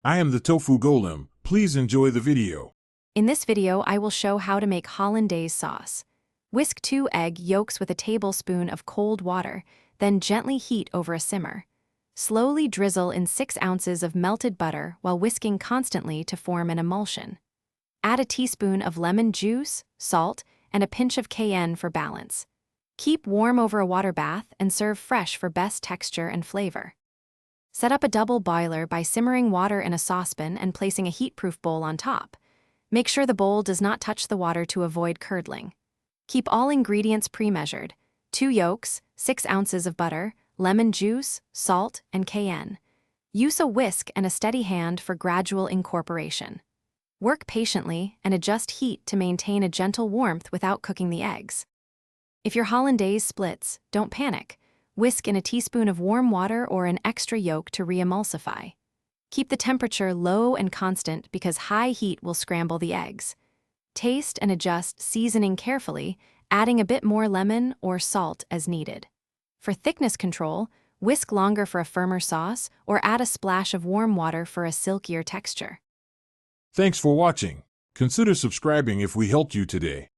I am the tofu golem. Please enjoy the video. In this video, I will show how to make hollandaise sauce. Whisk 2 egg yolks with a tablespoon of cold water, then gently heat over a simmer. Slowly drizzle in 6 ounces of melted butter while whisking constantly to form an emulsion. Add a teaspoon of lemon juice, salt, and a pinch of cayenne for balance. Keep warm over a water bath and serve fresh for best texture and flavor. Set up a double boiler by simmering water in a saucepan and placing a heat-proof bowl on top. Make sure the bowl does not touch the water to avoid curdling. Keep all ingredients pre-measured: 2 yolks, 6 ounces of butter, lemon juice, salt, and cayenne. Use a whisk and a steady hand for gradual incorporation. Work patiently and adjust heat to maintain a gentle warmth without cooking the eggs. If your hollandaise splits, don't panic. Whisk in a teaspoon of warm water or an extra yolk to re-emulsify. Keep the temperature low and constant because high heat will scramble the eggs. Taste and adjust seasoning carefully, adding a bit more lemon or salt as needed. For thickness control, whisk longer for a firmer sauce or add a splash of warm water for a silkier texture. Thanks for watching. Consider subscribing if we helped you today.